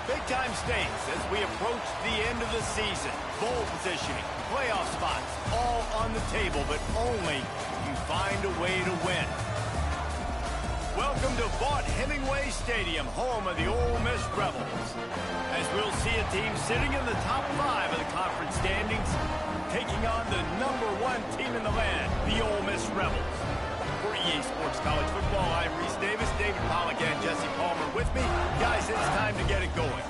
Big-time stakes as we approach the end of the season. Bowl positioning, playoff spots, all on the table, but only if you find a way to win. Welcome to Vaught-Hemingway Stadium, home of the Ole Miss Rebels. As we'll see a team sitting in the top 5 of the conference standings, taking on the #1 team in the land, the Ole Miss Rebels. For EA Sports College Football, I'm Reese Davis, David Pollack, and Jesse Palmer with me. Guys, it's time to get it going.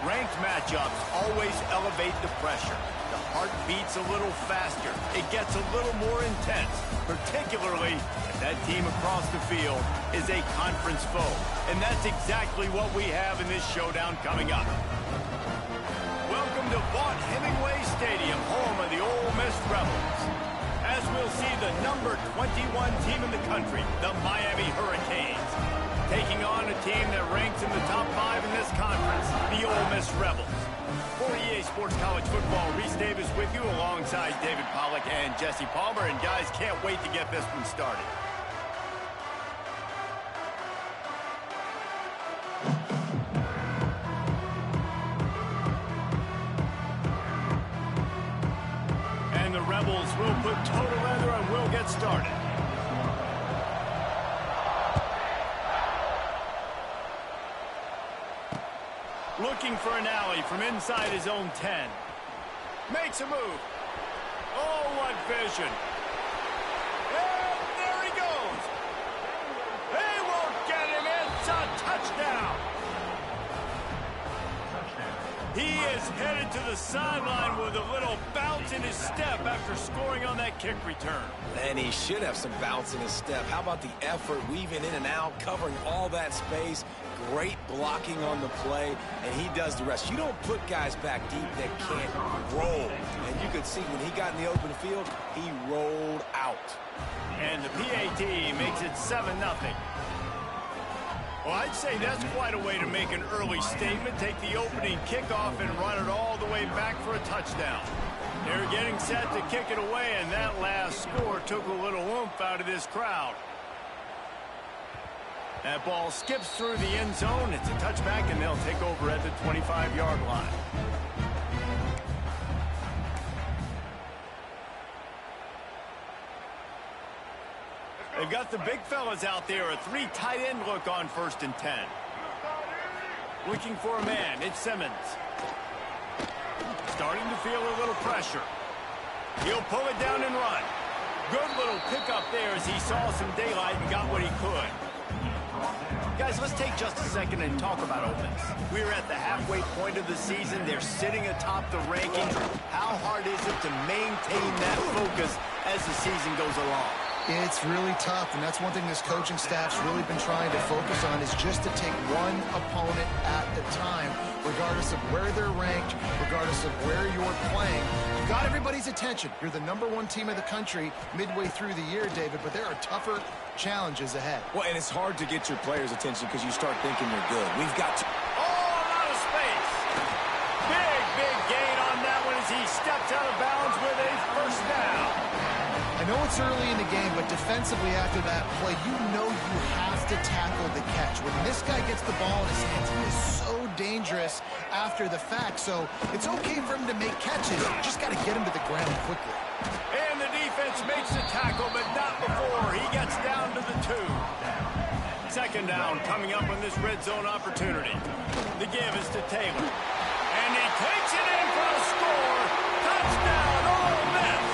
Ranked matchups always elevate the pressure. The heart beats a little faster. It gets a little more intense, particularly if that team across the field is a conference foe. And that's exactly what we have in this showdown coming up. Welcome to Vaught Hemingway Stadium, home of the Ole Miss Rebels. As we'll see the number 21 team in the country, the Miami Hurricanes, taking on a team that ranks in the top 5 in this conference, the Ole Miss Rebels. For EA Sports College Football, Reese Davis with you alongside David Pollack and Jesse Palmer. And guys, can't wait to get this one started. And the Rebels will put total leather and we'll get started. Looking for an alley from inside his own 10. Makes a move. Oh, what vision. And there he goes. They won't get him. It's a touchdown. He is headed to the sideline with a little bounce in his step after scoring on that kick return. And he should have some bounce in his step. How about the effort, weaving in and out, covering all that space. Great blocking on the play, and he does the rest. You don't put guys back deep that can't roll. And you could see when he got in the open field, he rolled out. And the PAT makes it 7-0. Well, I'd say that's quite a way to make an early statement. Take the opening kickoff and run it all the way back for a touchdown. They're getting set to kick it away, and that last score took a little oomph out of this crowd. That ball skips through the end zone. It's a touchback, and they'll take over at the 25-yard line. They've got the big fellas out there. A 3 tight end look on 1st and 10. Looking for a man. It's Simmons. Starting to feel a little pressure. He'll pull it down and run. Good little pickup there as he saw some daylight and got what he could. Guys, let's take just a second and talk about Ole Miss. We're at the halfway point of the season. They're sitting atop the rankings. How hard is it to maintain that focus as the season goes along? It's really tough, and that's one thing this coaching staff's really been trying to focus on, is just to take one opponent at a time, regardless of where they're ranked, regardless of where you're playing. You've got everybody's attention. You're the #1 team in the country midway through the year, David, but there are tougher challenges ahead. Well, and it's hard to get your players' attention because you start thinking you're good. We've got to... Oh, out of space. Big gain on that one as he steps out of bounds with a 1st down. I know it's early in the game, but defensively after that play, you know you have to tackle the catch. When this guy gets the ball in his hands, he is so dangerous after the fact. So it's okay for him to make catches. You just got to get him to the ground quickly. And the defense makes the tackle, but not before he gets down to the 2. 2nd down coming up on this red zone opportunity. The give is to Taylor. And he takes it in for a score. Touchdown, Ole Miss.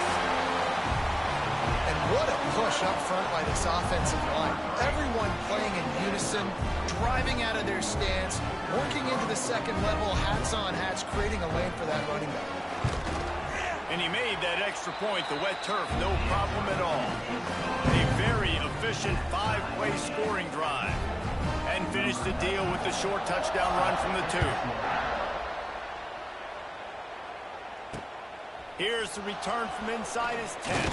What a push up front by this offensive line. Everyone playing in unison, driving out of their stance, working into the 2nd level, hats on hats, creating a lane for that running back. And he made that extra point, the wet turf, no problem at all. A very efficient 5-play scoring drive. And finished the deal with the short touchdown run from the 2. Here's the return from inside his 10.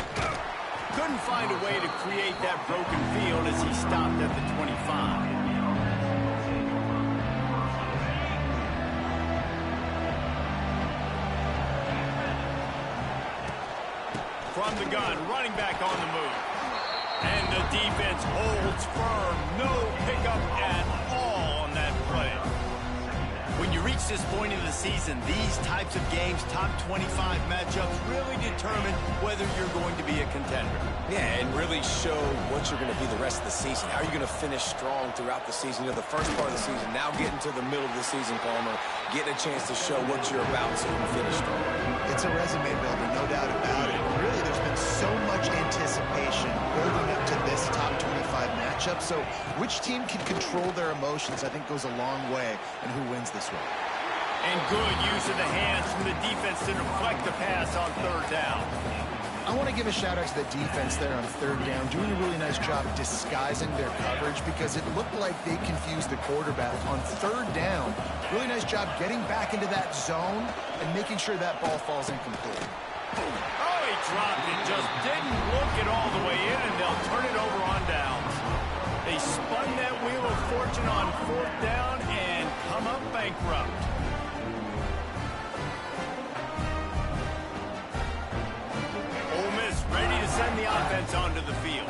Couldn't find a way to create that broken field as he stopped at the 25. From the gun, running back on the move. And the defense holds firm. No pickup at all on that play. When you reach this point in the season, these types of games, top 25 matchups, really determine whether you're going to be a contender. Yeah, and really show what you're going to be the rest of the season. How are you going to finish strong throughout the season? You know, the first part of the season, now getting to the middle of the season, Palmer, getting a chance to show what you're about so you can finish strong. It's a resume builder, no doubt about it. Really, there's been so much anticipation building up to this top 25 matchup. So which team can control their emotions, I think, goes a long way in who wins this one. And good use of the hands from the defense to deflect the pass on third down. I want to give a shout out to the defense there on third down, doing a really nice job disguising their coverage because it looked like they confused the quarterback on third down. Really nice job getting back into that zone and making sure that ball falls incomplete. Oh, he dropped it, just didn't look it all the way in, and they'll turn it over on downs. They spun that wheel of fortune on fourth down and come up bankrupt. Ready to send the offense onto the field.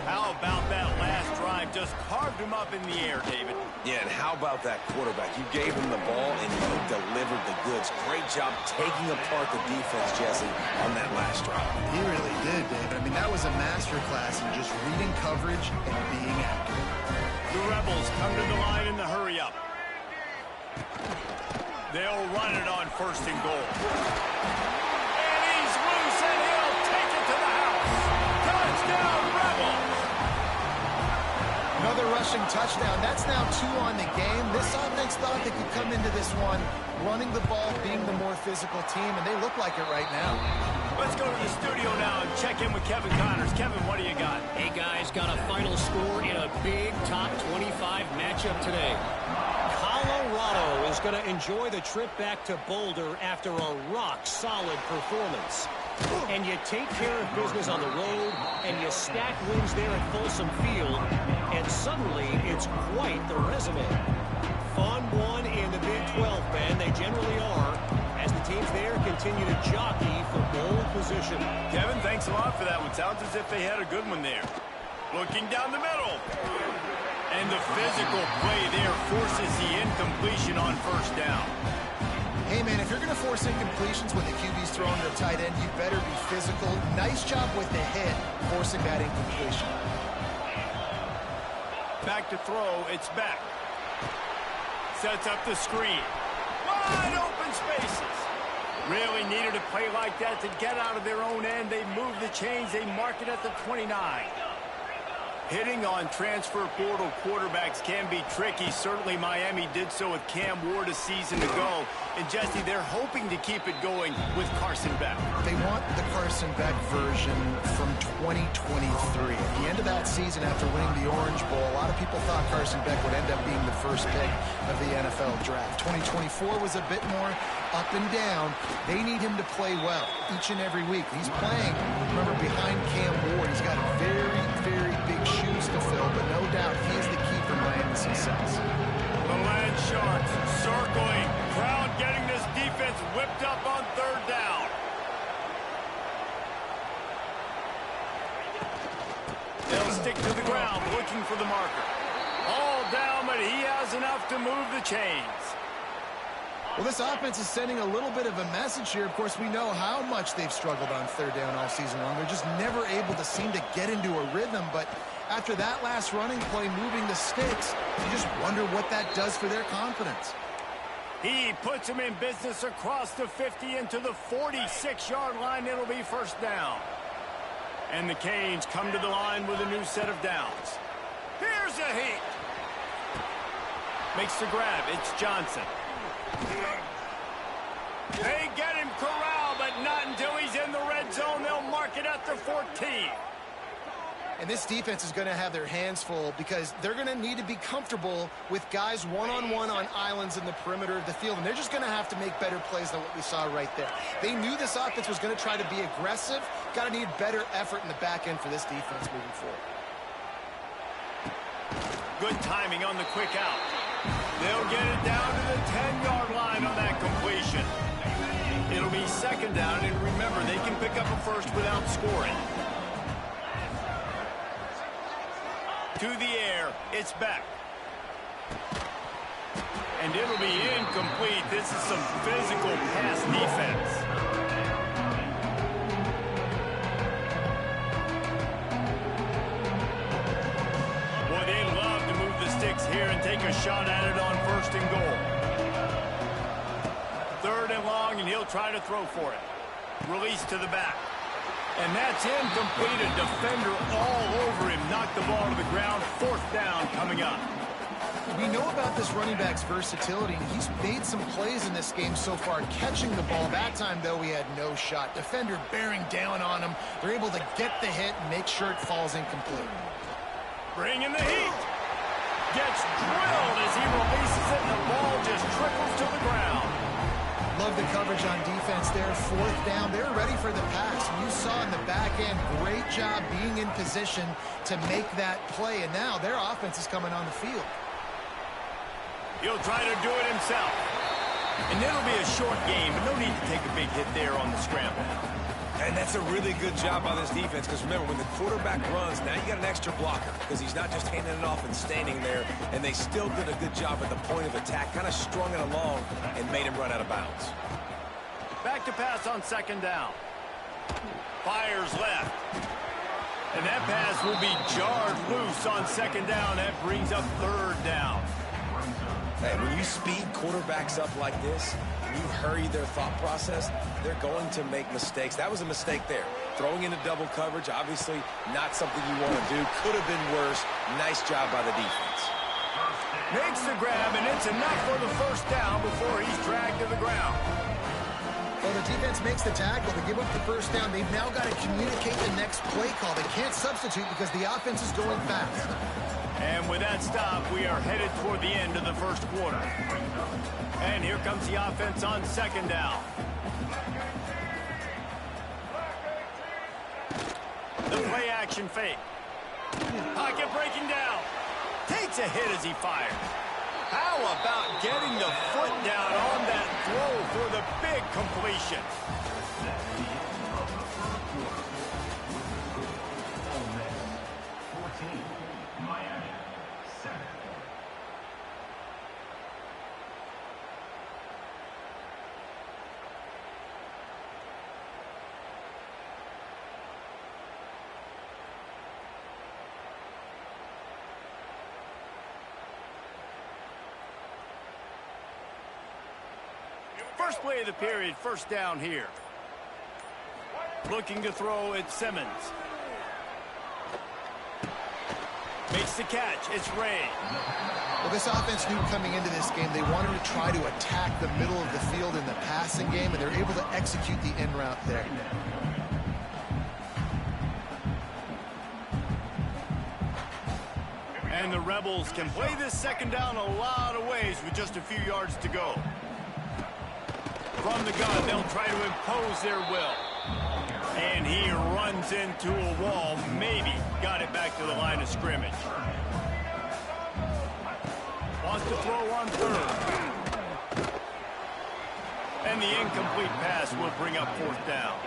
How about that last drive? Just carved him up in the air, David. Yeah, and how about that quarterback? You gave him the ball, and you delivered the goods. Great job taking apart the defense, Jesse, on that last drive. He really did, David. I mean, that was a masterclass in just reading coverage and being accurate. The Rebels come to the line in the hurry-up. They'll run it on first and goal. Touchdown, Rebels! Another rushing touchdown. That's now 2 on the game. This offense thought they could come into this one running the ball, being the more physical team, and they look like it right now. Let's go to the studio now and check in with Kevin Connors. Kevin, what do you got? Hey, guys, got a final score in a big top 25 matchup today. Colorado is going to enjoy the trip back to Boulder after a rock-solid performance. And you take care of business on the road, and you stack wins there at Folsom Field, and suddenly it's quite the resume. Fun one in the Big 12, man. They generally are, as the teams there continue to jockey for bowl position. Kevin, thanks a lot for that one. Sounds as if they had a good one there. Looking down the middle. And the physical play there forces the incompletion on first down. Hey, man, if you're going to force incompletions when the QB's throwing to the tight end, you better be physical. Nice job with the hit, forcing that incompletion. Back to throw, it's back. Sets up the screen. Wide open spaces. Really needed a play like that to get out of their own end. They move the chains. They mark it at the 29. Hitting on transfer portal quarterbacks can be tricky. Certainly Miami did so with Cam Ward a season ago. And Jesse, they're hoping to keep it going with Carson Beck. They want the Carson Beck version from 2023. At the end of that season, after winning the Orange Bowl, a lot of people thought Carson Beck would end up being the first pick of the NFL draft. 2024 was a bit more up and down. They need him to play well each and every week. He's playing, remember, behind Cam Ward. He's got very, very big shoes to fill, but no doubt he is the key for Miami's success. The Land Sharks circling. Crowd getting this defense whipped up on third down. They'll stick to the ground looking for the marker. All down, but he has enough to move the chains. Well, this offense is sending a little bit of a message here. Of course, we know how much they've struggled on third down all season long. They're just never able to seem to get into a rhythm. But after that last running play, moving the sticks, you just wonder what that does for their confidence. He puts him in business across the 50 into the 46-yard line. It'll be first down. And the Canes come to the line with a new set of downs. Here's a heat. Makes the grab. It's Johnson. They get him corralled, but not until he's in the red zone. They'll mark it at the 14. And this defense is going to have their hands full because they're going to need to be comfortable with guys one-on-one on islands in the perimeter of the field. And they're just going to have to make better plays than what we saw right there. They knew this offense was going to try to be aggressive. Got to need better effort in the back end for this defense moving forward. Good timing on the quick out. They'll get it down to the 10-yard line on that completion. It'll be second down, and remember, they can pick up a first without scoring. To the air, it's back. And it'll be incomplete. This is some physical pass defense. Boy, they love to move the sticks here and take a shot at it on first and goal. Third and long, and he'll try to throw for it. Release to the back. And that's incomplete. A defender all over him. Knocked the ball to the ground. Fourth down coming up. We know about this running back's versatility, and he's made some plays in this game so far, catching the ball. That time, though, he had no shot. Defender bearing down on him. They're able to get the hit and make sure it falls incomplete. Bring in the heat. Gets drilled as he releases it, and the ball just trickles to the ground. Love the coverage on defense there. Fourth down. They're ready for the pass. You saw in the back end, great job being in position to make that play. And now their offense is coming on the field. He'll try to do it himself. And it'll be a short game, but no need to take a big hit there on the scramble. And that's a really good job by this defense, because remember, when the quarterback runs, now you got an extra blocker, because he's not just handing it off and standing there, and they still did a good job at the point of attack, kind of strung it along and made him run out of bounds. Back to pass on second down. Fires left. And that pass will be jarred loose on second down. That brings up third down. Hey, when you speed quarterbacks up like this, and you hurry their thought process, they're going to make mistakes. That was a mistake there. Throwing into double coverage, obviously not something you want to do. Could have been worse. Nice job by the defense. Makes the grab, and it's enough for the first down before he's dragged to the ground. Well, the defense makes the tackle to give up the first down. They've now got to communicate the next play call. They can't substitute because the offense is going fast. And with that stop, we are headed toward the end of the first quarter. And here comes the offense on second down. The play action fake. Pocket breaking down. Takes a hit as he fires. How about getting the foot down on that throw for the big completion? First play of the period, first down here. Looking to throw at Simmons. Makes the catch. It's Ray. Well, this offense knew coming into this game they wanted to try to attack the middle of the field in the passing game, and they're able to execute the in route there. And the Rebels can play this second down a lot of ways with just a few yards to go. From the gun, they'll try to impose their will. And he runs into a wall. Maybe got it back to the line of scrimmage. Wants to throw on third. And the incomplete pass will bring up fourth down.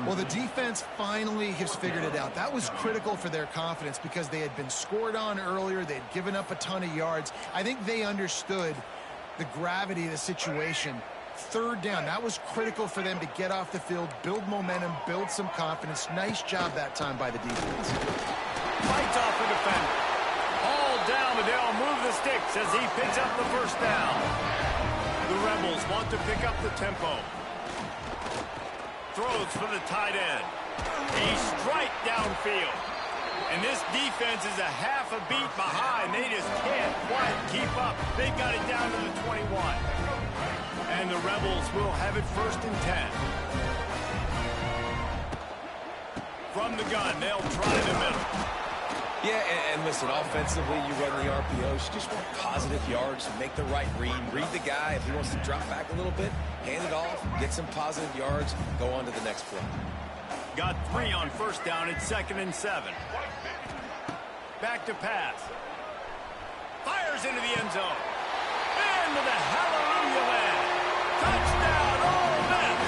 Well, the defense finally has figured it out. That was critical for their confidence because they had been scored on earlier. They had given up a ton of yards. I think they understood the gravity of the situation. Third down, that was critical for them to get off the field, build momentum, build some confidence. Nice job that time by the defense. Fights off the defender. All down, but they'll move the sticks as he picks up the first down. The Rebels want to pick up the tempo. Throws for the tight end. A strike downfield. And this defense is a half a beat behind. They just can't quite keep up. They've got it down to the 21. And the Rebels will have it first and 10. From the gun, they'll try the middle. Yeah, and listen, offensively, you run the RPOs. You just want positive yards, make the right read. Read the guy. If he wants to drop back a little bit, hand it off, get some positive yards, go on to the next play. Got 3 on first down at 2nd and 7. Back to pass. Fires into the end zone. Into the hallelujah land. Touchdown, Ole Miss!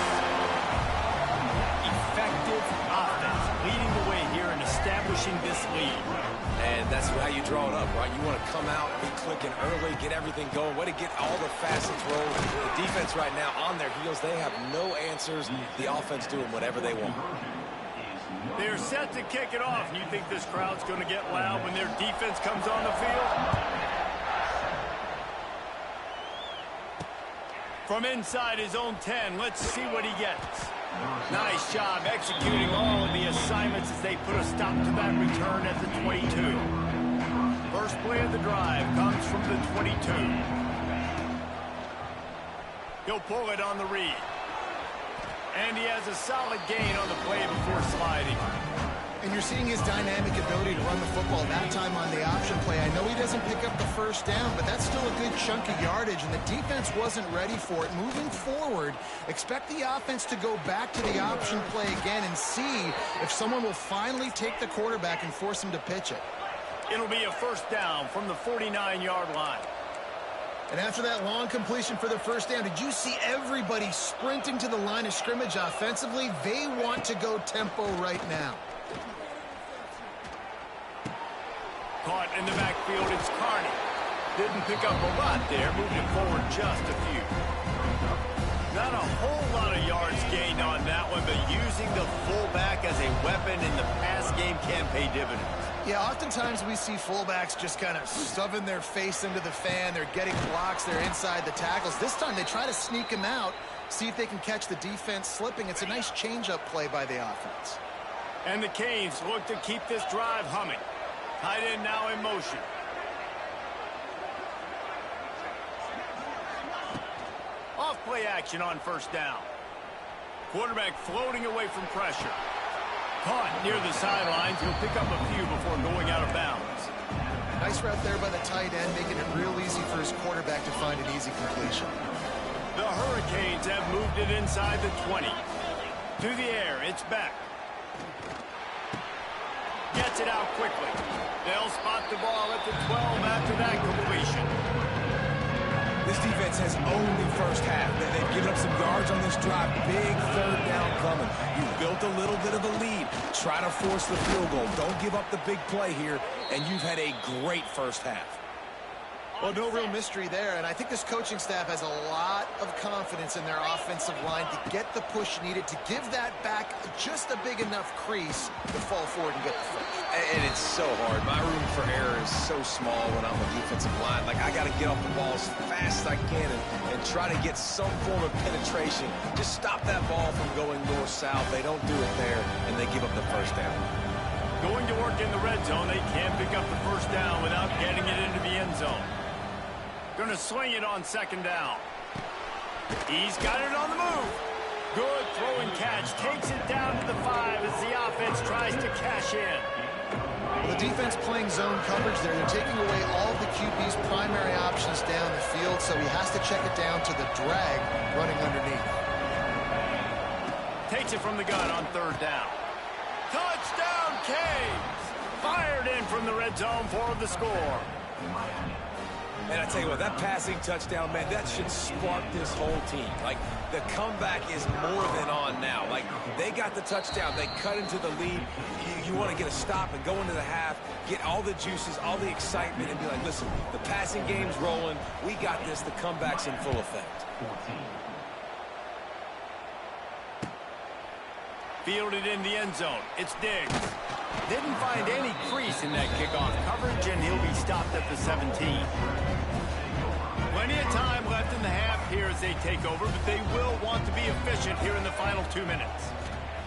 Effective offense leading the way here and establishing this lead. And that's how you draw it up, right? You want to come out, be clicking early, get everything going. Way to get all the facets rolling. The defense right now on their heels, they have no answers. The offense doing whatever they want. They're set to kick it off. And you think this crowd's going to get loud when their defense comes on the field? From inside his own 10, let's see what he gets. Nice job executing all of the assignments as they put a stop to that return at the 22. first play of the drive comes from the 22. He'll pull it on the read. And he has a solid gain on the play before sliding. And you're seeing his dynamic ability to run the football that time on the option play. I know he doesn't pick up the first down, but that's still a good chunk of yardage, and the defense wasn't ready for it. Moving forward, expect the offense to go back to the option play again and see if someone will finally take the quarterback and force him to pitch it. It'll be a first down from the 49-yard line. And after that long completion for the first down, did you see everybody sprinting to the line of scrimmage offensively? They want to go tempo right now. Caught in the backfield, it's Carney. Didn't pick up a lot there, moved it forward just a few. Not a whole lot of yards gained on that one, but using the fullback as a weapon in the pass game can pay dividends. Yeah, oftentimes we see fullbacks just kind of shoving their face into the fan. They're getting blocks. They're inside the tackles. This time they try to sneak him out, see if they can catch the defense slipping. It's a nice change-up play by the offense. And the Canes look to keep this drive humming. Tight end now in motion. Off play action on first down. Quarterback floating away from pressure. Caught near the sidelines. He'll pick up a few before going out of bounds. Nice route there by the tight end, making it real easy for his quarterback to find an easy completion. The Hurricanes have moved it inside the 20. To the air, it's back. Gets it out quickly. They'll spot the ball at the 12 after that completion. This defense has owned the first half. They've given up some yards on this drive. Big third down coming. You've built a little bit of a lead. Try to force the field goal. Don't give up the big play here, and you've had a great first half. Well, no real mystery there, and I think this coaching staff has a lot of confidence in their offensive line to get the push needed, to give that back just a big enough crease to fall forward and get the first. And it's so hard. My room for error is so small when I'm a defensive line. Like, I got to get off the ball as fast as I can and try to get some form of penetration. Just stop that ball from going north-south. They don't do it there, and they give up the first down. Going to work in the red zone, they can't pick up the first down without getting it into the end zone. Going to swing it on second down. He's got it on the move. Good throw and catch. Takes it down to the 5 as the offense tries to cash in. Well, the defense playing zone coverage there. They're taking away all the QB's primary options down the field, so he has to check it down to the drag running underneath. Takes it from the gun on third down. Touchdown, Canes! Fired in from the red zone for the score. And I tell you what, that passing touchdown, man, that should spark this whole team. Like, the comeback is more than on now. Like, they got the touchdown. They cut into the lead. You want to get a stop and go into the half, get all the juices, all the excitement, and be like, listen, the passing game's rolling. We got this. The comeback's in full effect. Fielded in the end zone. It's Diggs. Didn't find any crease in that kickoff coverage, and he'll be stopped at the 17. Plenty of time left in the half here as they take over, but they will want to be efficient here in the final 2 minutes.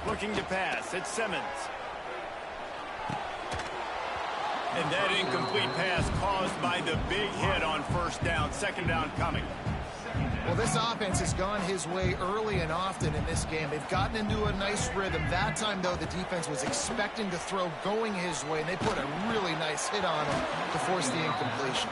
Looking to pass. It's Simmons. And that incomplete pass caused by the big hit on first down. Second down coming. Well, this offense has gone his way early and often in this game. They've gotten into a nice rhythm. That time, though, the defense was expecting to throw going his way, and they put a really nice hit on him to force the incompletion.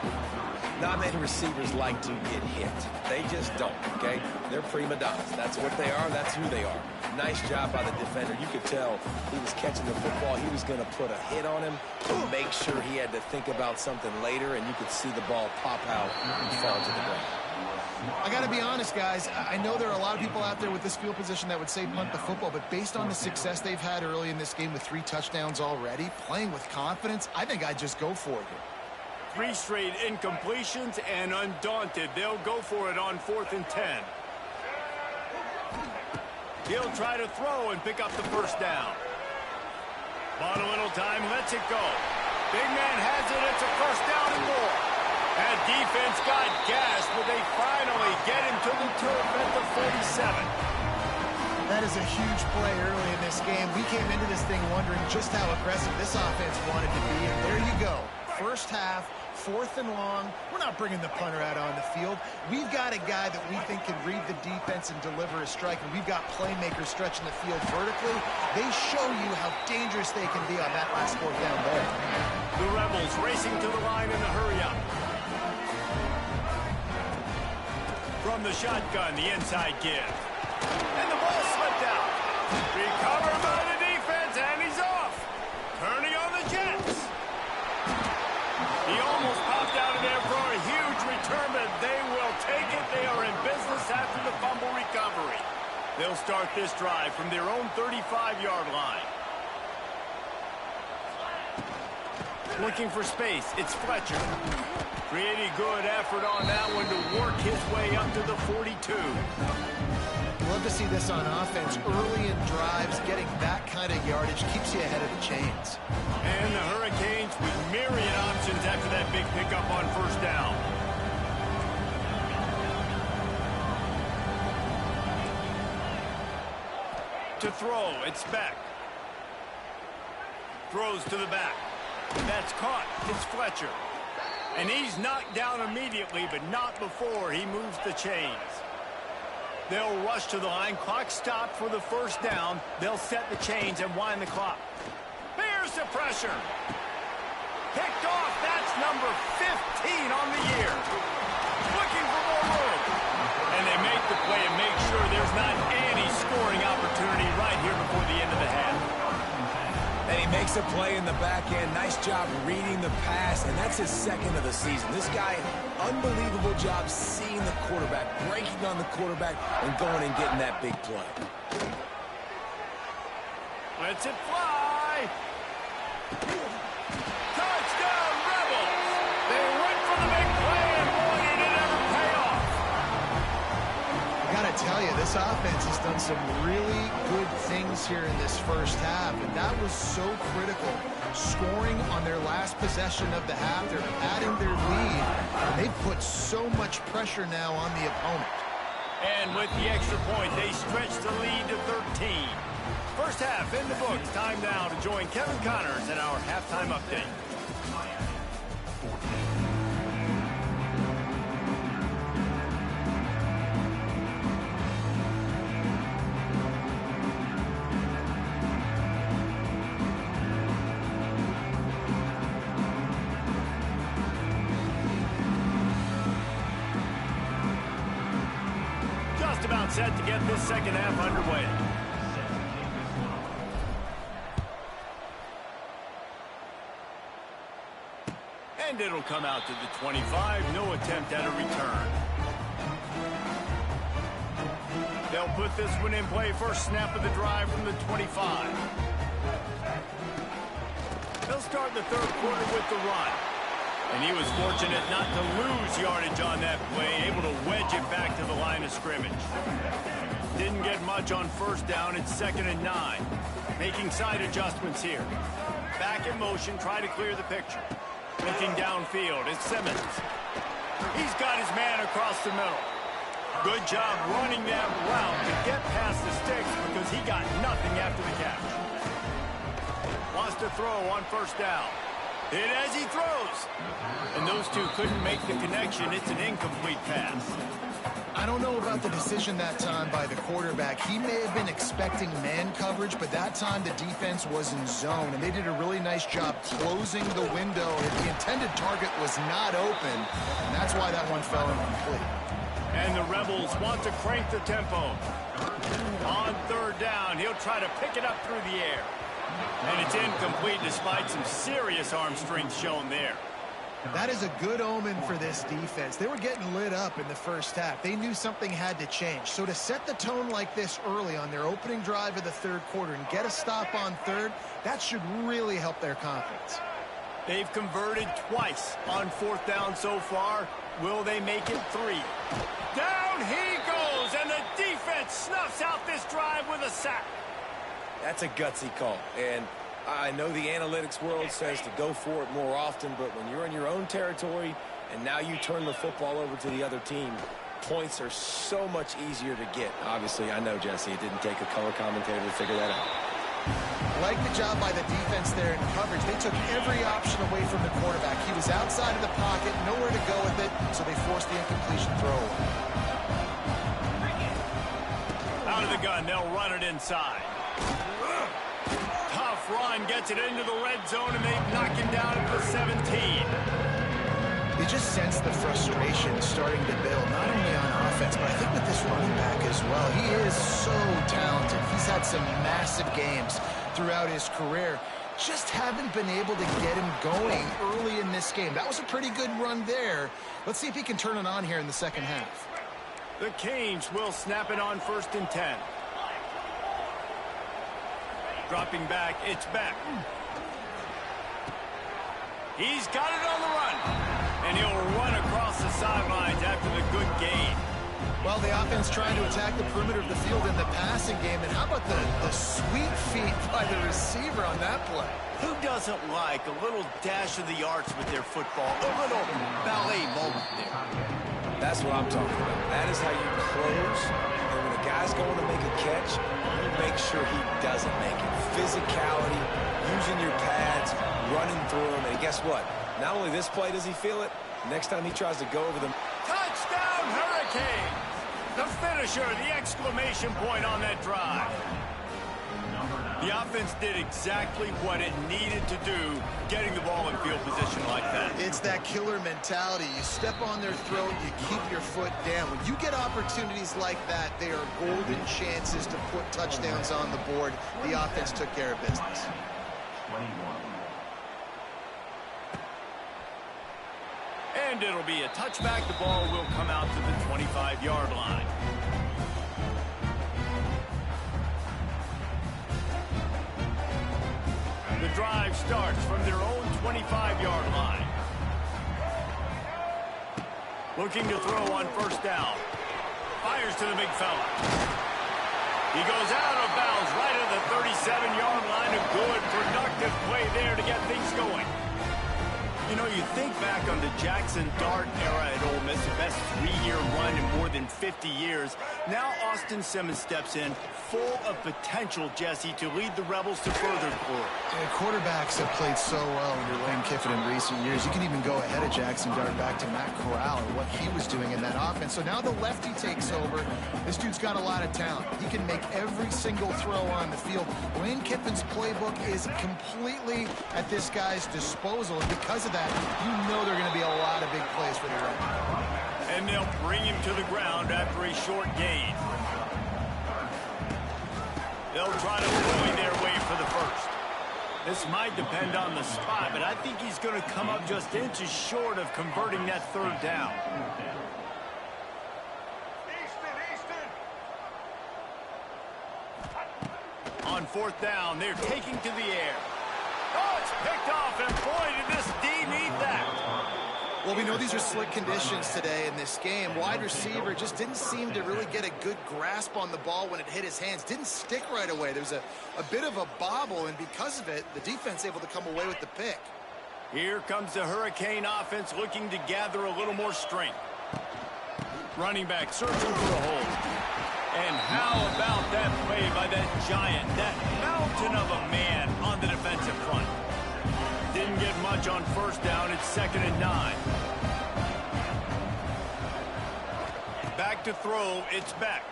Not many receivers like to get hit. They just don't, okay? They're prima donnas. That's what they are. That's who they are. Nice job by the defender. You could tell he was catching the football. He was going to put a hit on him to make sure he had to think about something later, and you could see the ball pop out and fall to the ground. I got to be honest, guys. I know there are a lot of people out there with this field position that would say punt the football, but based on the success they've had early in this game with 3 touchdowns already, playing with confidence, I think I'd just go for it here. 3 straight incompletions, and undaunted, they'll go for it on 4th and 10. He'll try to throw and pick up the first down. Bought a little time, lets it go. Big man has it, it's a first down and more. And defense got gassed, but they finally get him to the turf at the 47. That is a huge play early in this game. We came into this thing wondering just how aggressive this offense wanted to be, and there you go. first half, 4th and long. We're not bringing the punter out on the field. We've got a guy that we think can read the defense and deliver a strike, and we've got playmakers stretching the field vertically. They show you how dangerous they can be on that last 4th down ball. The Rebels racing to the line in a hurry-up. From the shotgun, the inside give. And the ball slipped out. Recovered by the defense, and he's off. Turning on the Jets. He almost popped out of there for a huge return, but they will take it. They are in business after the fumble recovery. They'll start this drive from their own 35-yard line. Looking for space, it's Fletcher. Pretty good effort on that one to work his way up to the 42. Love to see this on offense. Early in drives, getting that kind of yardage keeps you ahead of the chains. And the Hurricanes with myriad options after that big pickup on first down. To throw, it's Beck. Throws to the back. That's caught. It's Fletcher. And he's knocked down immediately, but not before he moves the chains. They'll rush to the line. Clock stopped for the first down. They'll set the chains and wind the clock. Here's the pressure. Picked off. That's number 15 on the year. Looking for more room. And they make the play and make sure there's not any scoring opportunity right here before the end of the half. And he makes a play in the back end. Nice job reading the pass, and that's his 2nd of the season. This guy, unbelievable job seeing the quarterback, breaking on the quarterback, and going and getting that big play. Lets it fly. Touchdown, Rebels. They went for the big play, and boy, did it ever pay off. I got to tell you, this offense has done some really good things here in this first half, and that was so critical. Scoring on their last possession of the half, they're adding their lead, and they've put so much pressure now on the opponent. And with the extra point, they stretch the lead to 13. First half in the books. Time now to join Kevin Connors in our halftime update. About set to get this second half underway. And it'll come out to the 25. No attempt at a return. They'll put this one in play. First snap of the drive from the 25. They'll start the third quarter with the run. And he was fortunate not to lose yardage on that play, able to wedge it back to the line of scrimmage. Didn't get much on first down. It's 2nd and 9. Making side adjustments here. Back in motion, try to clear the picture. Looking downfield, it's Simmons. He's got his man across the middle. Good job running that route to get past the sticks because he got nothing after the catch. Wants to throw on first down. Hit as he throws. And those two couldn't make the connection. It's an incomplete pass. I don't know about the decision that time by the quarterback. He may have been expecting man coverage, but that time the defense was in zone, and they did a really nice job closing the window. The intended target was not open, and that's why that one fell incomplete. And the Rebels want to crank the tempo. On third down, he'll try to pick it up through the air. And it's incomplete despite some serious arm strength shown there. That is a good omen for this defense. They were getting lit up in the first half. They knew something had to change. So to set the tone like this early on their opening drive of the third quarter and get a stop on third, that should really help their confidence. They've converted twice on fourth down so far. Will they make it 3? Down he goes, and the defense snuffs out this drive with a sack. That's a gutsy call, and I know the analytics world says to go for it more often, but when you're in your own territory and now you turn the football over to the other team, points are so much easier to get. Obviously, I know, Jesse, it didn't take a color commentator to figure that out. Like the job by the defense there in coverage. They took every option away from the quarterback. He was outside of the pocket, nowhere to go with it, so they forced the incompletion throw. Out of the gun, they'll run it inside. Tough run, gets it into the red zone, and they knock him down at the 17. You just sense the frustration starting to build, not only on offense, but I think with this running back as well. He is so talented. He's had some massive games throughout his career. Just haven't been able to get him going early in this game. That was a pretty good run there. Let's see if he can turn it on here in the second half. The Canes will snap it on 1st and 10. Dropping back, it's back. He's got it on the run. And he'll run across the sidelines after the good gain. Well, the offense trying to attack the perimeter of the field in the passing game. And how about the sweet feet by the receiver on that play? Who doesn't like a little dash of the arts with their football? A little ballet moment there. That's what I'm talking about. That is how you close. And when a guy's going to make a catch, you make sure he doesn't make it. Physicality, using your pads, running through them. And guess what? Not only this play does he feel it, next time he tries to go over them. Touchdown, Hurricanes! The finisher, the exclamation point on that drive. The offense did exactly what it needed to do, getting the ball in field position like that. It's that killer mentality. You step on their throat, you keep your foot down. When you get opportunities like that, they are golden chances to put touchdowns on the board. The offense took care of business. And it'll be a touchback. The ball will come out to the 25-yard line. The drive starts from their own 25-yard line. Looking to throw on 1st down. Fires to the big fella. He goes out of bounds right at the 37-yard line. A good, productive play there to get things going. You know, you think back on the Jackson Dart era at Ole Miss, the best 3-year run in more than 50 years. Now Austin Simmons steps in, full of potential, Jesse, to lead the Rebels to further glory. Quarterbacks have played so well under Lane Kiffin in recent years. You can even go ahead of Jackson Dart back to Matt Corral and what he was doing in that offense. So now the lefty takes over. This dude's got a lot of talent. He can make every single throw on the field. Lane Kiffin's playbook is completely at this guy's disposal, and because of that, you know there are going to be a lot of big plays for the Rebels. And they'll bring him to the ground after a short gain. They'll try to bully their way for the first. This might depend on the spot, but I think he's going to come up just inches short of converting that 3rd down. On 4th down, they're taking to the air. Oh, it's picked off, and boy, did this D need that. Well, we know these are slick conditions today in this game. Wide receiver just didn't seem to really get a good grasp on the ball when it hit his hands. Didn't stick right away. There was a bit of a bobble, and because of it, the defense able to come away with the pick. Here comes the Hurricane offense looking to gather a little more strength. Running back searching for a hole. And how about that play by that giant, that mountain of a man on the defensive front? Didn't get much on 1st down. It's 2nd and 9. Back to throw. It's Beck.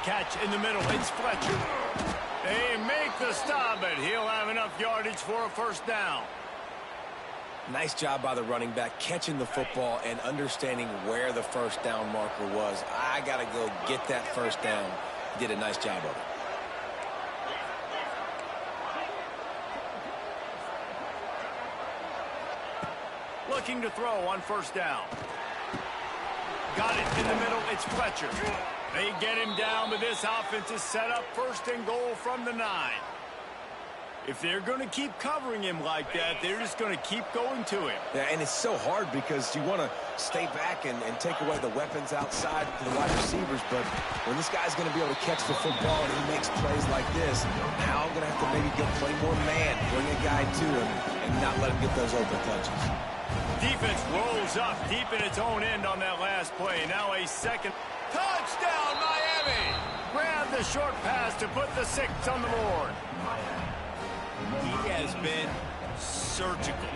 Catch in the middle. It's Fletcher. They make the stop, but he'll have enough yardage for a 1st down. Nice job by the running back, catching the football and understanding where the 1st down marker was. I got to go get that 1st down. He did a nice job of it. Looking to throw on 1st down. Got it in the middle. It's Fletcher. They get him down, but this offense is set up 1st and goal from the 9. If they're going to keep covering him like that, they're just going to keep going to him. Yeah, and it's so hard because you want to stay back and take away the weapons outside for the wide receivers, but when this guy's going to be able to catch the football and he makes plays like this, now I'm going to have to maybe go play more man, bring a guy to him, and not let him get those open touches. Defense rolls up deep in its own end on that last play. Now a 2nd touchdown, Miami! Grab the short pass to put the 6 on the board. He has been surgical.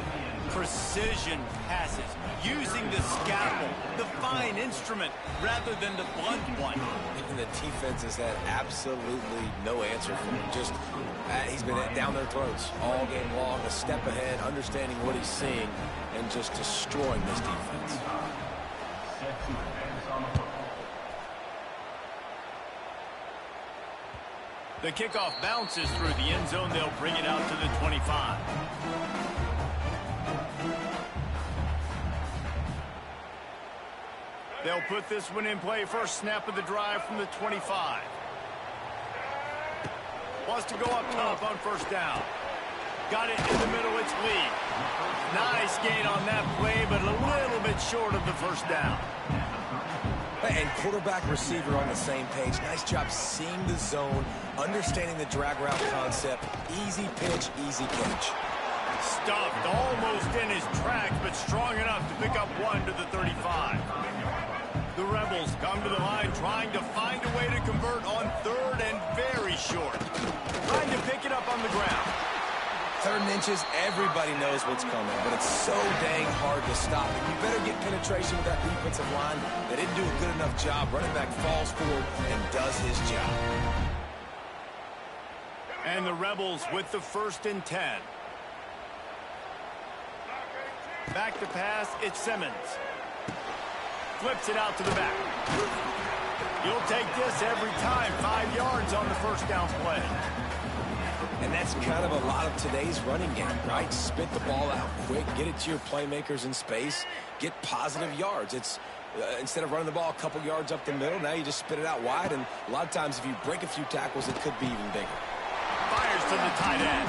Precision passes, using the scalpel, the fine instrument, rather than the blunt one. And the defense has had absolutely no answer for him. Just, he's been down their throats all game long, a step ahead, understanding what he's seeing, and just destroying this defense. The kickoff bounces through the end zone. They'll bring it out to the 25. They'll put this one in play. First snap of the drive from the 25. Wants to go up top on first down. Got it in the middle. It's Lee. Nice gain on that play, but a little bit short of the first down. And quarterback receiver on the same page. Nice job seeing the zone, understanding the drag route concept. Easy pitch, easy catch. Stuffed almost in his tracks, but strong enough to pick up 1 to the 35. The Rebels come to the line trying to find a way to convert on 3rd and very short. Trying to pick it up on the ground. 3rd and inches, everybody knows what's coming, but it's so dang hard to stop it. You better get penetration with that defensive line. They didn't do a good enough job. Running back falls forward and does his job. And the Rebels with the 1st and 10. Back to pass, it's Simmons. Flips it out to the back. You'll take this every time. 5 yards on the first down play. And that's kind of a lot of today's running game, right? Spit the ball out quick, get it to your playmakers in space, get positive yards. It's instead of running the ball a couple yards up the middle, now you just spit it out wide, and a lot of times if you break a few tackles, it could be even bigger. Fires to the tight end.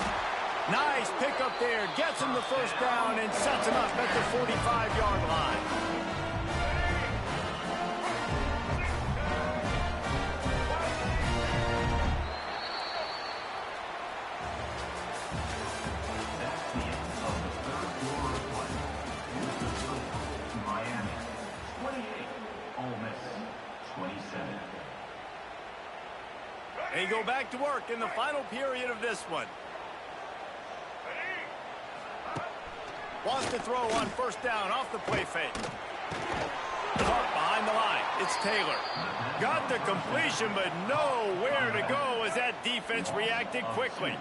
Nice pickup there. Gets him the first down and sets him up at the 45-yard line. They go back to work in the final period of this one. Wants to throw on first down off the play fake. Caught behind the line. It's Taylor. Got the completion, but nowhere to go as that defense reacted quickly.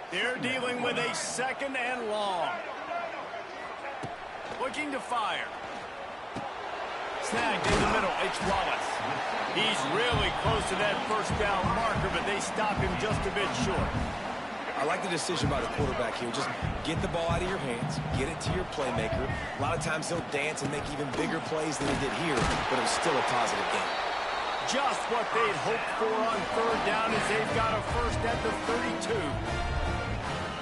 They're dealing with a 2nd and long. Looking to fire. Snagged in the middle. It's Wallace. He's really close to that first down marker, but they stop him just a bit short. I like the decision by the quarterback here. Just get the ball out of your hands, get it to your playmaker. A lot of times he'll dance and make even bigger plays than he did here, but it was still a positive game. Just what they'd hoped for on 3rd down as they've got a first at the 32.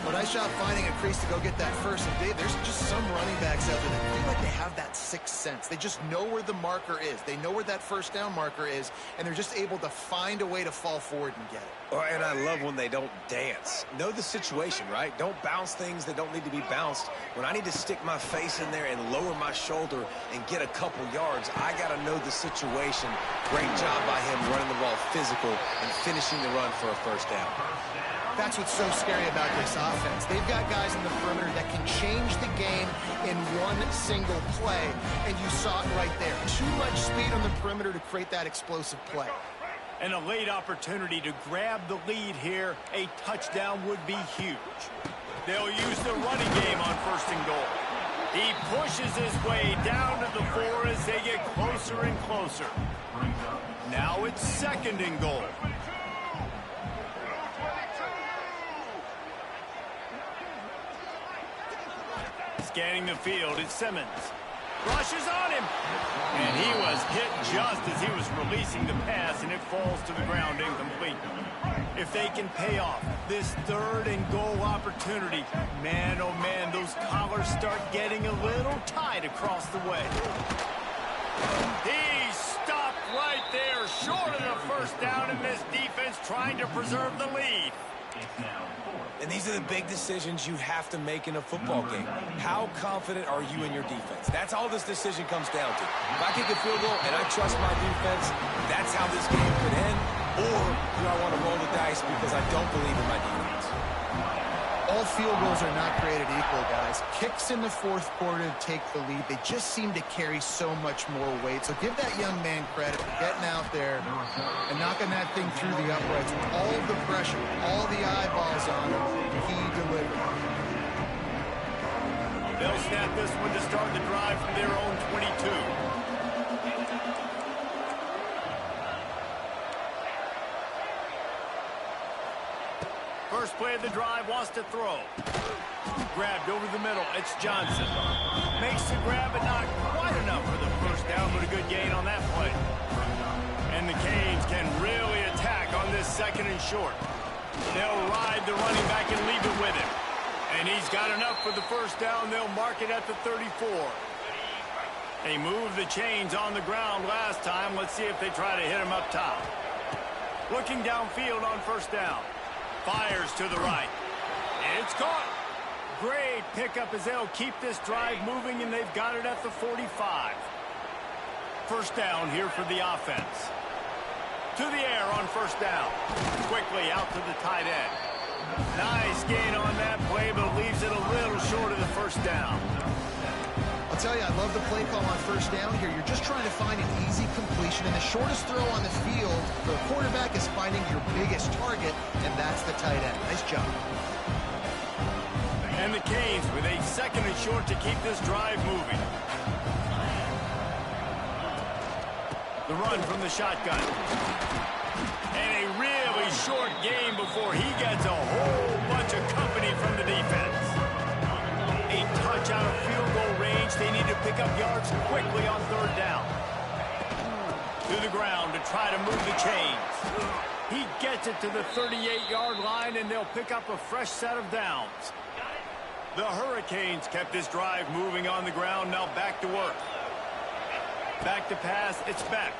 Well, nice job finding a crease to go get that first. And Dave, there's just some running backs out there that feel like they have that 6th sense. They just know where the marker is. They know where that first down marker is, and they're just able to find a way to fall forward and get it. Oh, and I love when they don't dance. Know the situation, right? Don't bounce things that don't need to be bounced. When I need to stick my face in there and lower my shoulder and get a couple yards, I got to know the situation. Great job by him running the ball physical and finishing the run for a first down. That's what's so scary about this offense. They've got guys in the perimeter that can change the game in one single play, and you saw it right there. Too much speed on the perimeter to create that explosive play. And a late opportunity to grab the lead here. A touchdown would be huge. They'll use the running game on 1st and goal. He pushes his way down to the 4 as they get closer and closer. Now it's 2nd and goal. Scanning the field, it's Simmons. Rushes on him. And he was hit just as he was releasing the pass, and it falls to the ground incomplete. If they can pay off this 3rd and goal opportunity, man, oh man, those collars start getting a little tight across the way. He stopped right there, short of the first down, and this defense trying to preserve the lead. And these are the big decisions you have to make in a football game. How confident are you in your defense? That's all this decision comes down to. If I kick a field goal and I trust my defense, that's how this game could end. Or do I want to roll the dice because I don't believe in my defense? All field goals are not created equal, guys. Kicks in the fourth quarter to take the lead. They just seem to carry so much more weight. So give that young man credit for getting out there and knocking that thing through the uprights with all of the pressure, all the eyeballs on him. He delivered. They'll snap this one to start the drive from their own 22. First play of the drive, wants to throw. Grabbed over the middle, it's Johnson. Makes the grab, but not quite enough for the first down, but a good gain on that play. And the Canes can really attack on this second and short. They'll ride the running back and leave it with him. And he's got enough for the first down. They'll mark it at the 34. They moved the chains on the ground last time. Let's see if they try to hit him up top. Looking downfield on first down. Fires to the right. It's caught. Great pickup as they'll keep this drive moving, and they've got it at the 45. First down here for the offense. To the air on first down. Quickly out to the tight end. Nice gain on that play, but leaves it a little short of the first down. I'll tell you, I love the play call on first down here. You're just trying to find an easy completion, and the shortest throw on the field for the quarterback is finding your biggest target, and that's the tight end. Nice job. And the Canes with a second and short to keep this drive moving. The run from the shotgun. And a really short game before he gets a whole bunch of company from the defense. A touch out of field goal range. They need to pick up yards quickly on third down. To the ground to try to move the chains. He gets it to the 38-yard line, and they'll pick up a fresh set of downs. The Hurricanes kept this drive moving on the ground. Now back to work. Back to pass. It's Beck.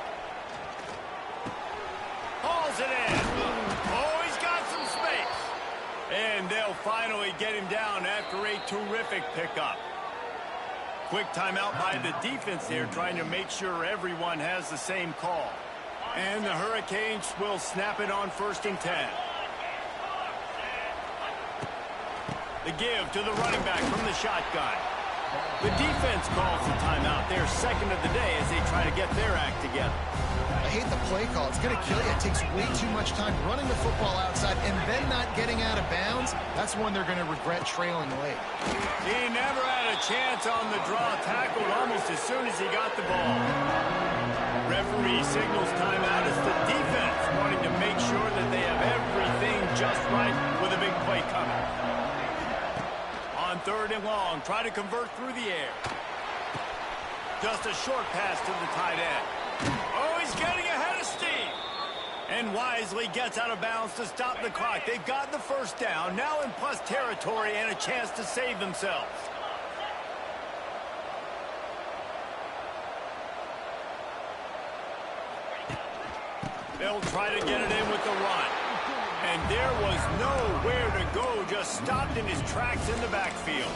Hauls it in. Oh, he's got some space. And they'll finally get him down after a terrific pickup. Quick timeout by the defense there, trying to make sure everyone has the same call. And the Hurricanes will snap it on 1st and 10. The give to the running back from the shotgun. The defense calls the timeout, their second of the day, as they try to get their act together. I hate the play call. It's going to kill you. It takes way too much time running the football outside and then not getting out of bounds. That's one they're going to regret trailing late. He never had a chance on the draw, tackled almost as soon as he got the ball. Referee signals timeout as the defense wanting to make sure that they have everything just right with a big play coming. On 3rd and long, try to convert through the air. Just a short pass to the tight end. Oh, he's getting ahead of steam. And wisely gets out of bounds to stop the clock. They've got the first down, now in plus territory and a chance to save themselves. They'll try to get it in with the run. And there was nowhere to go, just stopped in his tracks in the backfield.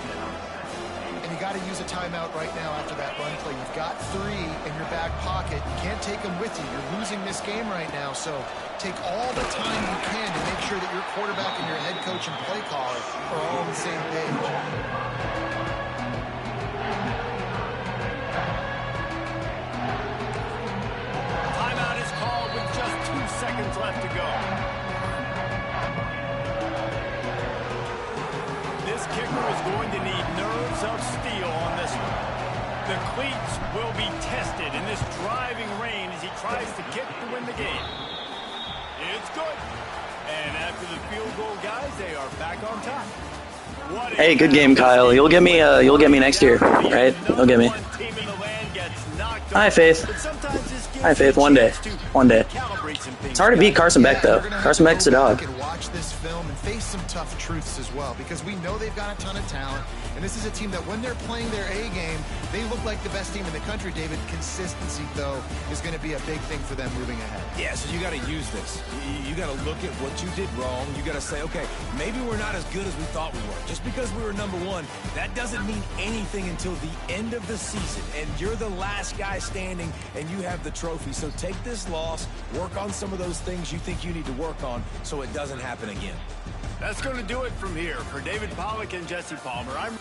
And you got to use a timeout right now after that run play. You've got 3 in your back pocket. You can't take them with you. You're losing this game right now. So take all the time you can to make sure that your quarterback and your head coach and play caller are all on the same page. Timeout is called with just 2 seconds left to go. This kicker is going to need nerves of steel on this one. The cleats will be tested in this driving rain as he tries to kick to win the game. It's good. And after the field goal, guys, they are back on top. Hey, good game, Kyle. You'll get me next year, right? You'll get me. Hi, Faith. Hi, Faith. One day. One day. It's hard to beat Carson Beck, though. Carson Beck's a dog. Watch this film and face some tough truths as well, because we know they've got a ton of talent, and this is a team that when they're playing their A game, they look like the best team in the country, David. Consistency, though, is going to be a big thing for them moving ahead. Yeah, so you got to use this. You got to look at what you did wrong. You got to say, okay, maybe we're not as good as we thought we were. Just because we were #1, that doesn't mean anything until the end of the season, and you're the last guy standing, and you have the trophy. So take this loss, work on some of those things you think you need to work on so it doesn't happen again. That's going to do it from here. For David Pollack and Jesse Palmer, I'm...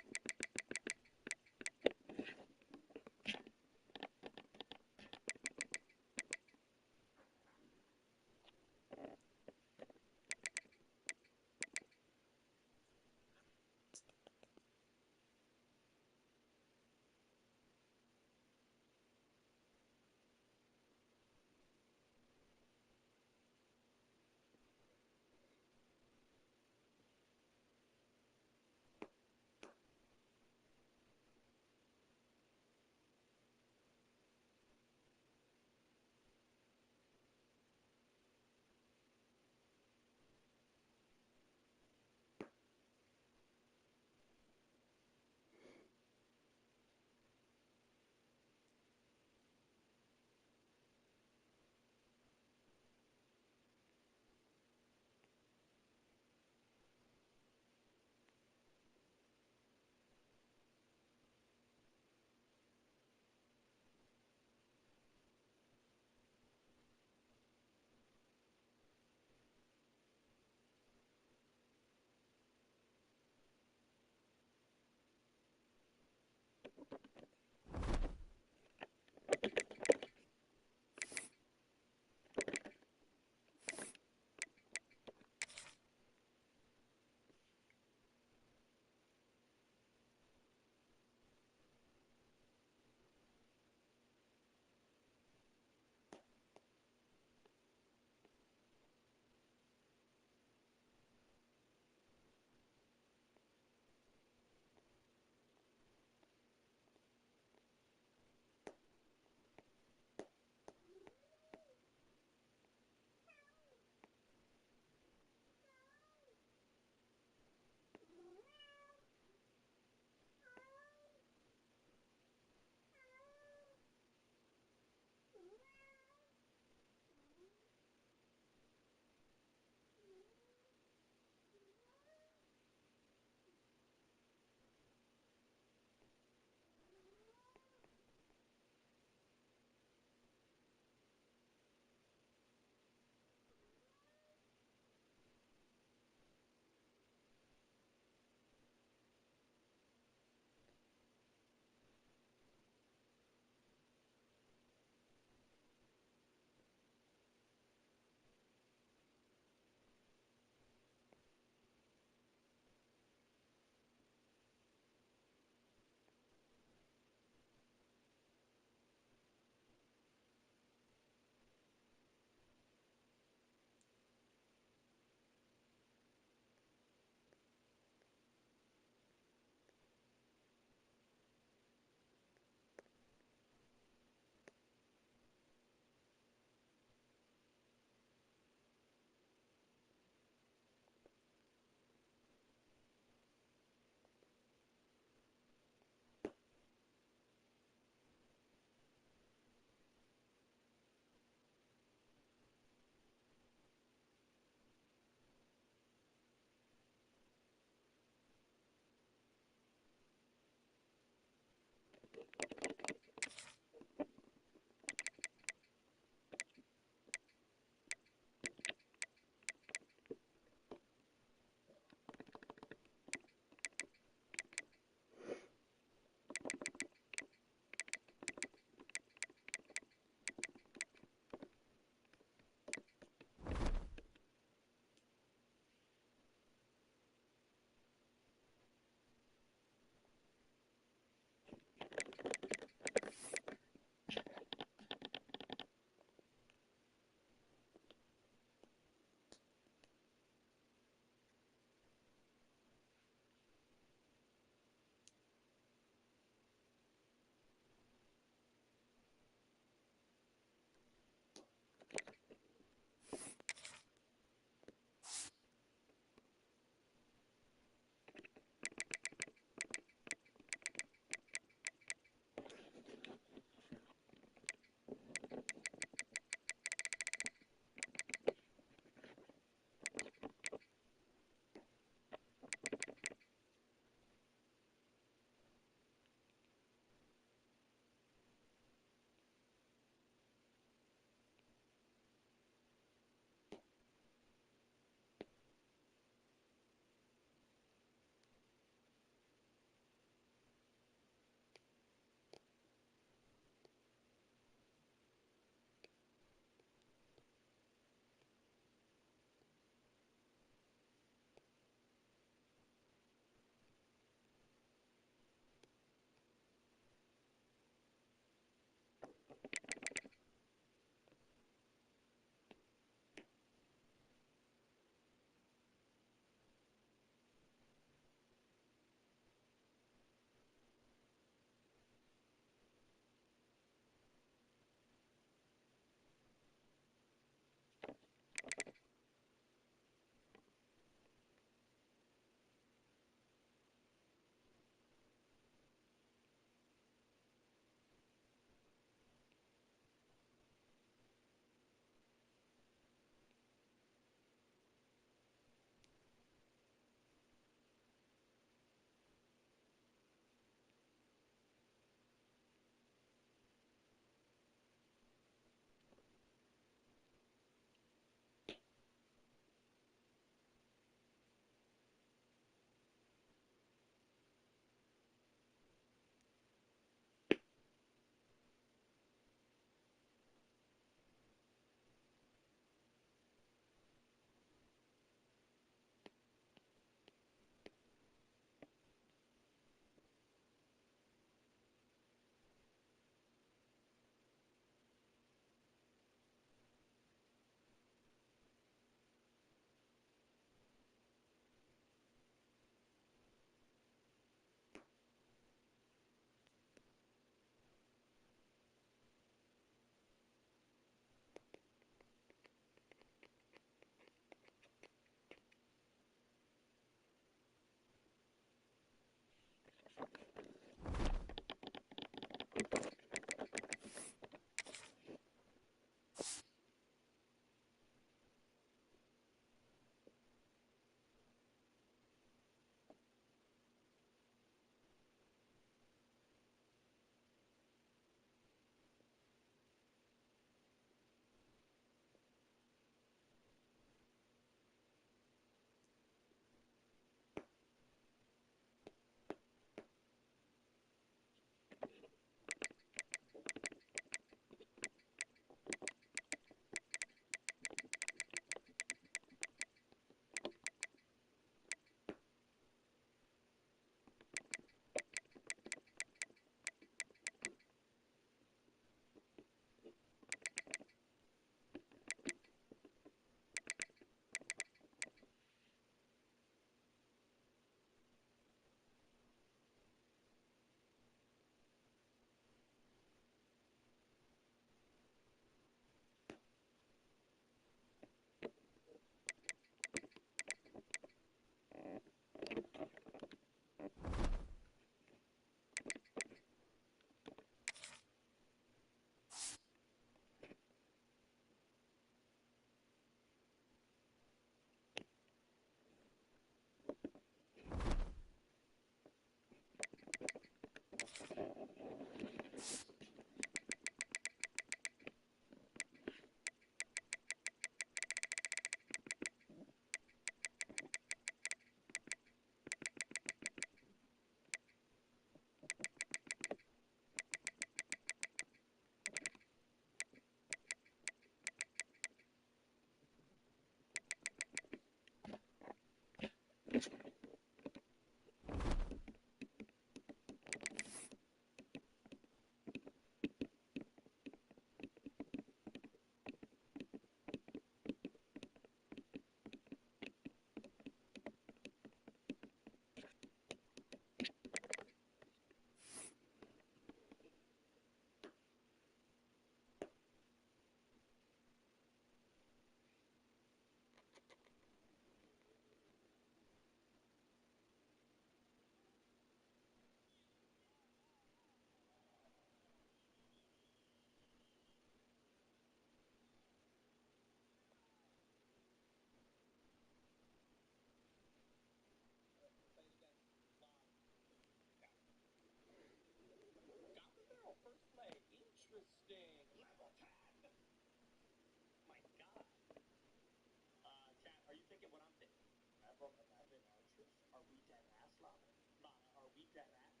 level 11 archers? Are we dead ass, Lana? Lana, are we dead ass?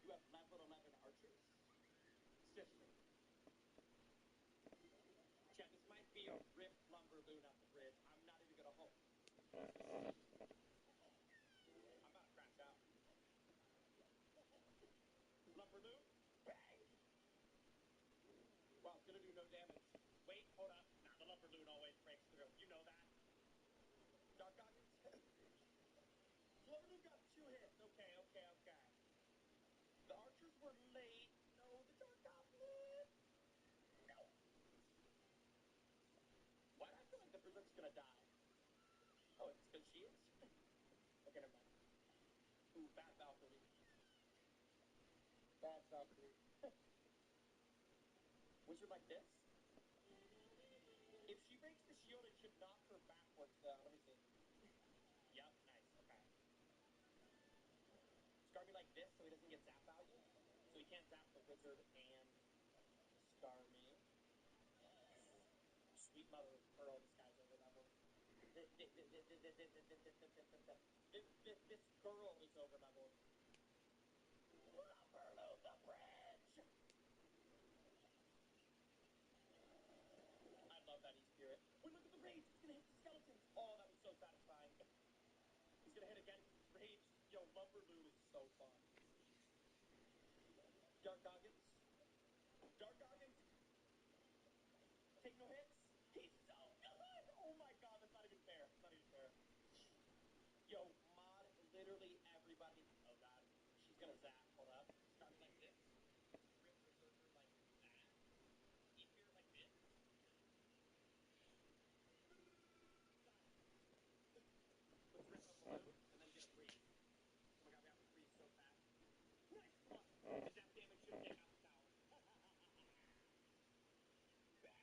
You have level 11 archers? Seriously. Chad, this might be a ripped lumber loon off the bridge. I'm not even gonna hope. I'm about to crash out. Lumber loon? Bang! Well, it's gonna do no damage. Wait, hold up. Nah, the lumber loon always breaks through. You know that. Dark Goggins? Lumber loon got 2 hits. Okay. The archers were late. No, the Dark Goblin. No. Why do I feel like the Berserk's gonna die? Oh, it's because she is? Okay, never mind. Ooh, bad Valkyrie. Bad Valkyrie. Wizard like this? If she breaks the shield, it should knock her backwards, though. Let me see. Yup, nice. Okay. Scar me like this so he doesn't get zap value. So he can't zap the wizard and scar me. Sweet mother of pearl, this guy's over level. This girl is over level. Lumberloon the bridge! I love that E-Spirit. Wait, look at the rage! It's gonna hit the skeletons! Oh, that was so satisfying. He's gonna hit again. Rage. Yo, Lumberloon is so fun. Dark Goggins. Dark Goggins. Take no hits. He's so good! Oh my god, that's not even fair. That's not even fair. Yo, mod literally everybody. Oh god. She's gonna zap. Hold up. Start like this. Rip Berserker like that. Eat here like this. Let's rip up a balloon and then get a freeze. Oh my god, we have to freeze so fast. Nice one! The zap damage should take out the tower. Bang!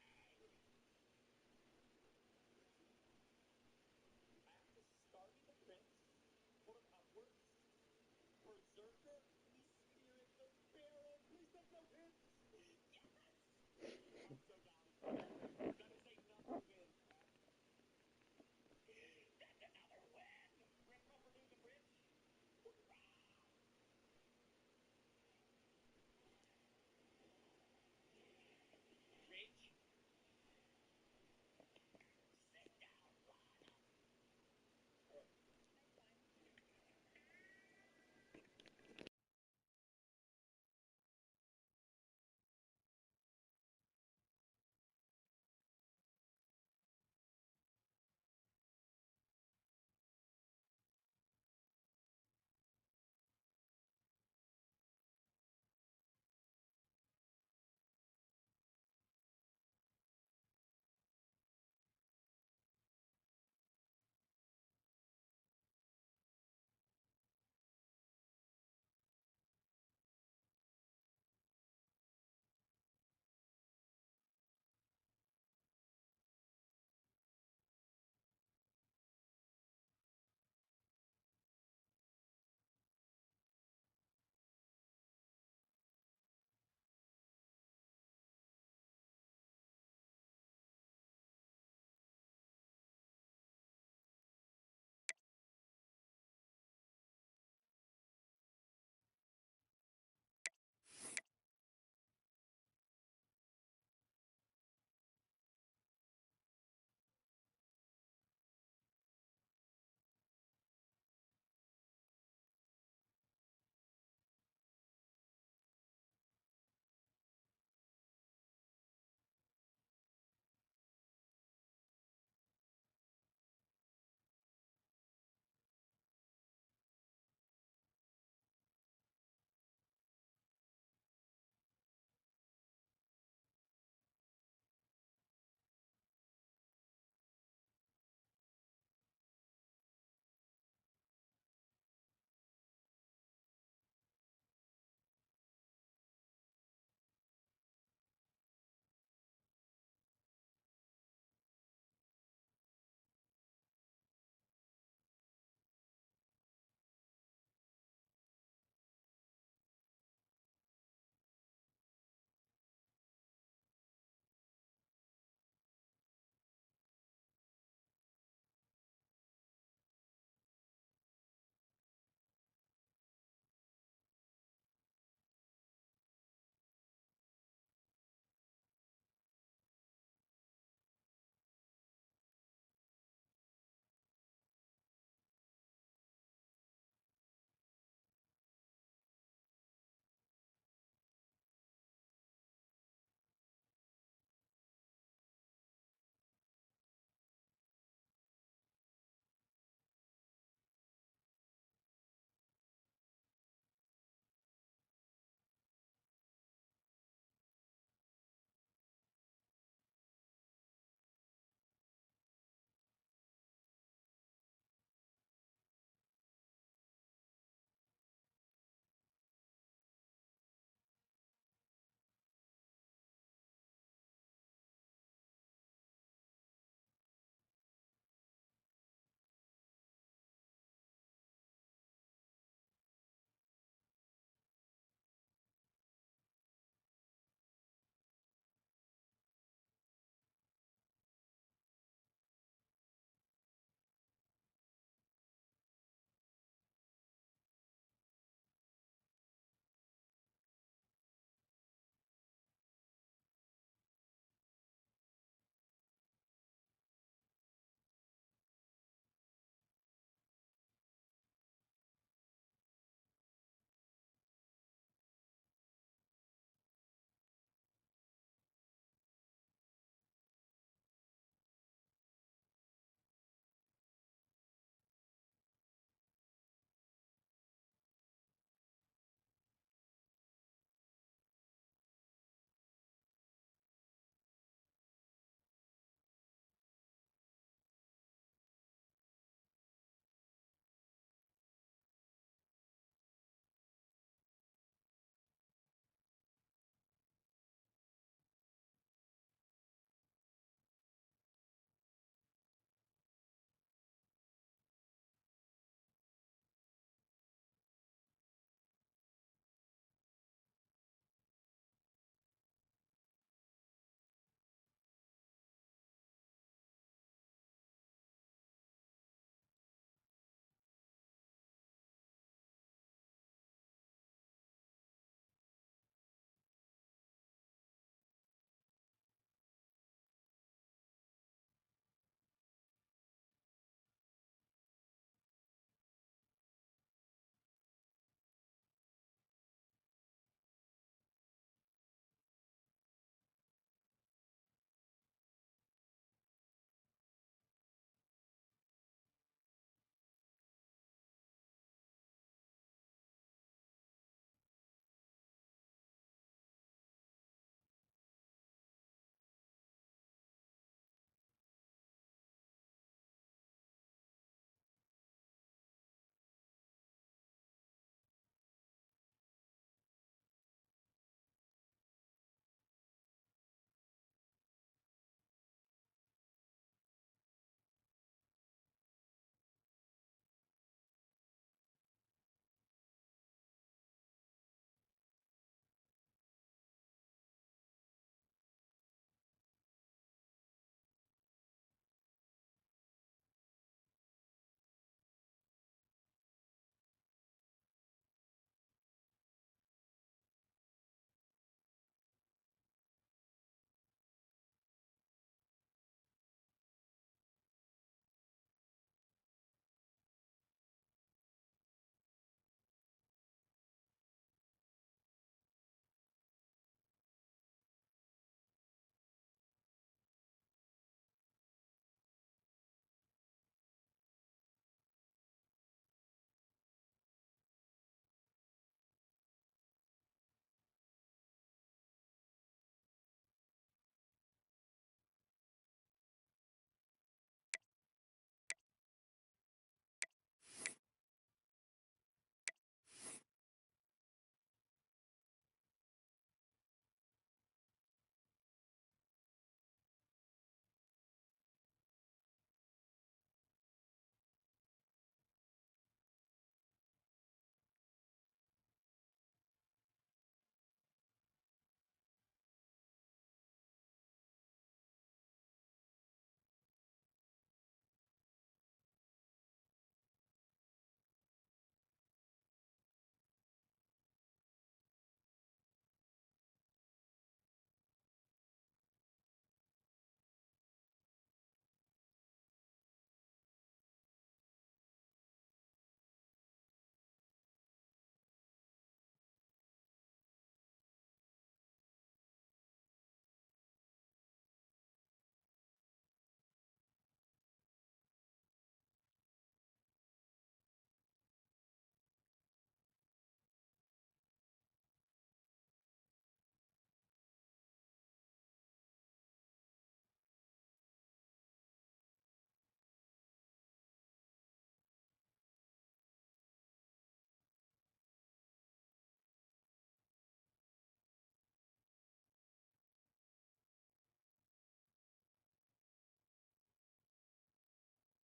I have to start the prince, put him upwards. Berserker, we spirit the barrel. Please take no hits. Yes!